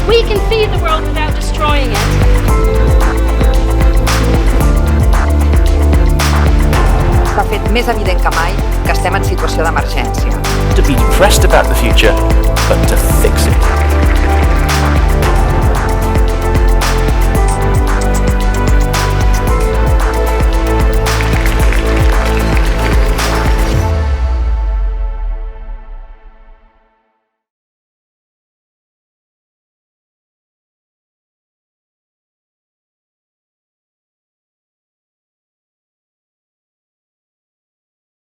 We can feed the world without destroying it. S'ha fet més evident que mai que estem en situació d'emergència. To be depressed about the future, but to